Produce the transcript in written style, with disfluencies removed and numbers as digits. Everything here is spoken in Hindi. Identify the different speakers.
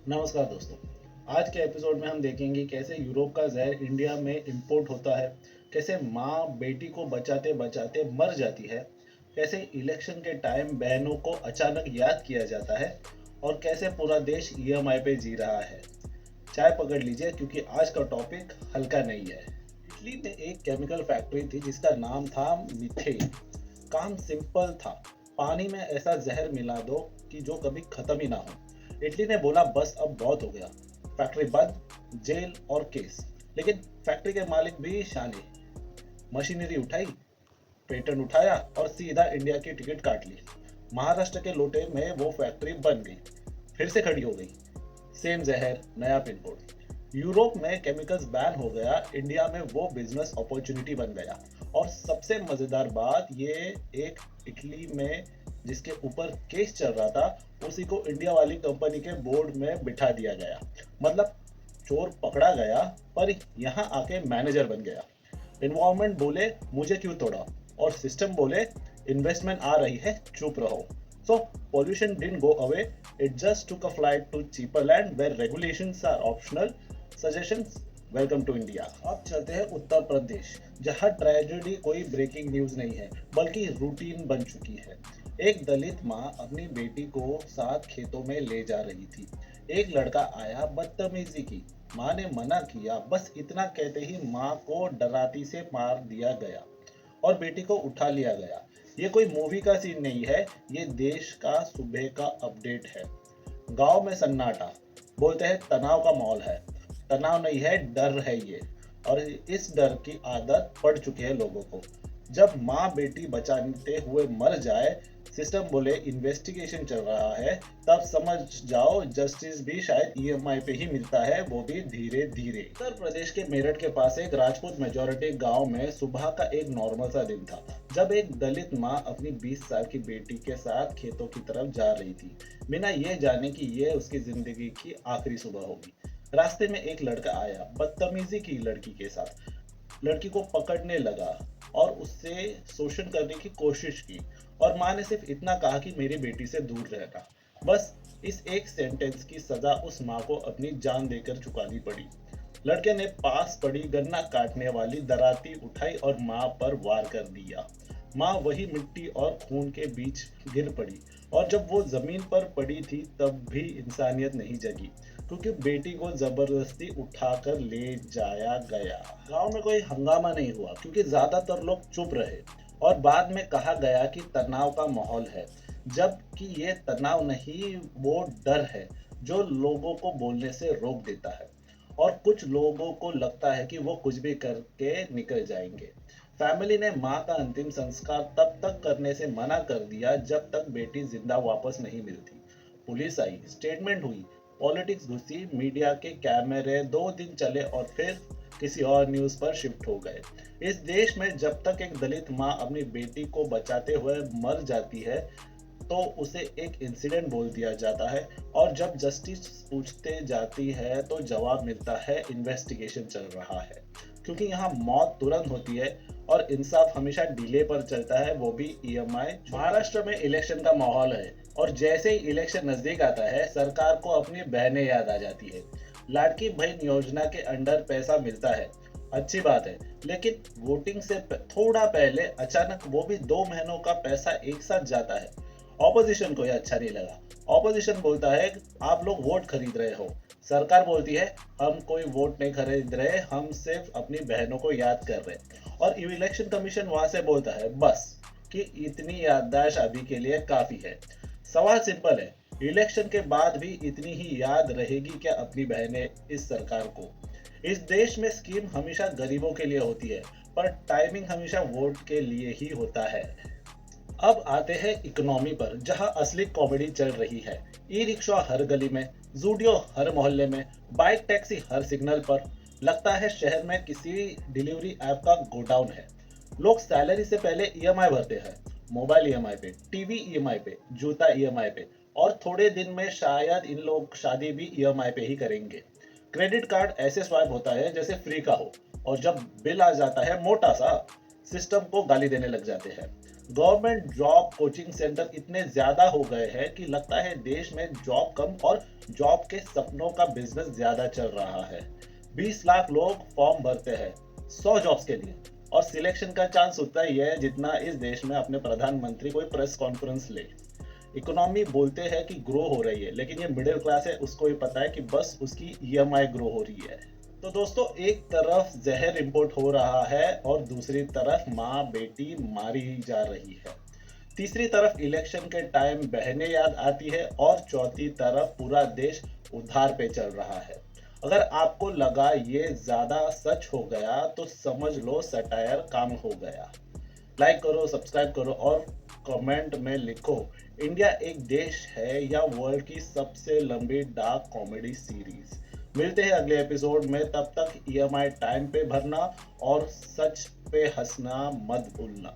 Speaker 1: नमस्कार दोस्तों। आज के एपिसोड में हम देखेंगे कैसे यूरोप का जहर इंडिया में इंपोर्ट होता है, कैसे माँ बेटी को बचाते बचाते मर जाती है, कैसे इलेक्शन के टाइम बहनों को अचानक याद किया जाता है और कैसे पूरा देश ईएमआई पे जी रहा है। चाय पकड़ लीजिए क्योंकि आज का टॉपिक हल्का नहीं है। इटली में एक केमिकल फैक्ट्री थी जिसका नाम था मीथेन। काम सिंपल था, पानी में ऐसा जहर मिला दो कि जो कभी खत्म ही ना हो। इटली ने बोला बस अब बहुत हो गया, फैक्ट्री बंद, जेल और केस। लेकिन फैक्ट्री के मालिक भी शाने, मशीनरी उठाई, पेटेंट उठाया और सीधा इंडिया की टिकट काट ली। महाराष्ट्र के लोटे में वो फैक्ट्री बन गई, फिर से खड़ी हो गई। सेम जहर, नया पिन कोड। यूरोप में केमिकल्स बैन हो गया, इंडिया में वो बिजनेस अपॉर्चुनिटी बन गया। और सबसे मजेदार बात ये, एक इटली में जिसके ऊपर केस चल रहा था, उसी को इंडिया वाली कंपनी के बोर्ड में बिठा दिया गया। मतलब चोर पकड़ा गया पर यहाँ आके मैनेजर बन गया। इन्वायरमेंट बोले मुझे क्यों तोड़ा, और सिस्टम बोले इन्वेस्टमेंट आ रही है, चुप रहो। सो pollution didn't go away, it just took a flight to cheaper land where regulations are optional. Suggestions, welcome to India. अब चलते हैं उत्तर प्रदेश, जहाँ ट्रेजेडी कोई ब्रेकिंग न्यूज नहीं है बल्कि रूटीन बन चुकी है। एक दलित माँ अपनी बेटी को साथ खेतों में ले जा रही थी। एक लड़का आया, बदतमीजी की। माँ ने मना किया, बस इतना कहते ही माँ को डराती से मार दिया गया और बेटी को उठा लिया गया। ये कोई मूवी का सीन नहीं है, ये देश का सुबह का अपडेट है। गांव में सन्नाटा, बोलते हैं तनाव का माहौल है। तनाव नहीं है, डर है ये। और इस डर की आदत पड़ चुकी है लोगों को। जब माँ बेटी बचाते हुए मर जाए, सिस्टम बोले इन्वेस्टिगेशन चल रहा है, तब समझ जाओ जस्टिस भी शायद ईएमआई पे ही मिलता है, वो भी धीरे धीरे। उत्तर प्रदेश के मेरठ के पास एक राजपूत मेजोरिटी गांव में सुबह का एक नॉर्मल सा दिन था, जब एक दलित माँ अपनी 20 साल की बेटी के साथ खेतों की तरफ जा रही थी, बिना ये जाने कि ये उसकी जिंदगी की आखिरी सुबह होगी। रास्ते में एक लड़का आया, बदतमीजी की लड़की के साथ, लड़की को पकड़ने लगा और उससे शोषण करने की कोशिश की। और माँ ने सिर्फ इतना कहा कि मेरी बेटी से दूर रहना। बस इस एक सेंटेंस की सजा उस माँ को अपनी जान देकर चुकानी पड़ी। लड़के ने पास पड़ी गन्ना काटने वाली दराती उठाई और माँ पर वार कर दिया। माँ वही मिट्टी और खून के बीच गिर पड़ी, और जब वो जमीन पर पड़ी थी तब भी इंसानियत नहीं जगी, क्योंकि बेटी को जबरदस्ती उठाकर ले जाया गया। गांव में कोई हंगामा नहीं हुआ क्योंकि ज्यादातर लोग चुप रहे, और बाद में कहा गया कि तनाव का माहौल है, जबकि ये तनाव नहीं, वो डर है जो लोगों को बोलने से रोक देता है। और कुछ लोगों को लगता है कि वो कुछ भी करके निकल जाएंगे। फैमिली ने माँ का अंतिम संस्कार तब तक करने से मना कर दिया जब तक बेटी जिंदा वापस नहीं मिलती। पुलिस आई, स्टेटमेंट हुई, पॉलिटिक्स घुसी, मीडिया के कैमरे 2 दिन चले और फिर किसी और न्यूज पर शिफ्ट हो गए। इस देश में जब तक एक दलित माँ अपनी बेटी को बचाते हुए मर जाती है तो उसे एक इंसिडेंट बोल दिया जाता है, और जब जस्टिस पूछते जाती है तो जवाब मिलता है इन्वेस्टिगेशन चल रहा है। क्योंकि यहाँ मौत तुरंत होती है और इंसाफ हमेशा डिले पर चलता है, वो भी ईएमआई। महाराष्ट्र में इलेक्शन का माहौल है, और जैसे ही इलेक्शन नजदीक आता है सरकार को अपनी बहनें याद आ जाती है। लाड़की बहन योजना के अंडर पैसा मिलता है, अच्छी बात है, लेकिन वोटिंग से थोड़ा पहले अचानक वो भी 2 महीनों का पैसा एक साथ जाता है। ऑपोजिशन को यह अच्छा नहीं लगा। ऑपोजिशन बोलता है आप लोग वोट खरीद रहे हो। सरकार बोलती है हम कोई वोट नहीं खरीद रहे, हम सिर्फ अपनी बहनों को याद कर रहे हैं। और इलेक्शन कमीशन वहां से बोलता है बस, कि इतनी याददाश्त अभी के लिए काफी है। सवाल सिंपल है, इलेक्शन के बाद भी इतनी ही याद रहेगी क्या अपनी बहनें इस सरकार को? इस देश में स्कीम हमेशा गरीबों के लिए होती है, पर टाइमिंग हमेशा वोट के लिए ही होता है। अब आते हैं इकोनॉमी पर, जहां असली कॉमेडी चल रही है। ई रिक्शा हर गली में, जूडियो हर मोहल्ले में, बाइक टैक्सी हर सिग्नल पर। लगता है शहर में किसी डिलीवरी ऐप का गोडाउन है। लोग सैलरी से पहले ईएमआई भरते हैं, मोबाइल ईएमआई पे, टीवी ईएमआई पे, जूता ईएमआई पे, और थोड़े दिन में शायद इन लोग शादी भी ईएमआई पे ही करेंगे। क्रेडिट कार्ड ऐसे स्वाइप होता है जैसे फ्री का हो, और जब बिल आ जाता है मोटा सा, सिस्टम को गाली देने लग जाते हैं। गवर्नमेंट जॉब कोचिंग सेंटर इतने ज्यादा हो गए हैं कि लगता है देश में जॉब कम और जॉब के सपनों का बिजनेस ज्यादा चल रहा है। 20 लाख लोग फॉर्म भरते हैं 100 जॉब्स के लिए, और सिलेक्शन का चांस उतना ही है जितना इस देश में अपने प्रधानमंत्री कोई प्रेस कॉन्फ्रेंस ले। इकोनॉमी बोलते हैं कि ग्रो हो रही है, लेकिन ये मिडिल क्लास है, उसको ही पता है कि बस उसकी ईएमआई ग्रो हो रही है। तो दोस्तों, एक तरफ जहर इंपोर्ट हो रहा है और दूसरी तरफ माँ बेटी मारी जा रही है। तीसरी तरफ इलेक्शन के टाइम बहनें याद आती है और चौथी तरफ पूरा देश उधार पे चल रहा है। अगर आपको लगा ये ज्यादा सच हो गया तो समझ लो सटायर काम हो गया। लाइक करो, सब्सक्राइब करो और कमेंट में लिखो, इंडिया एक देश है या वर्ल्ड की सबसे लंबी डार्क कॉमेडी सीरीज। मिलते हैं अगले एपिसोड में, तब तक ईएमआई टाइम पे भरना और सच पे हंसना मत भूलना।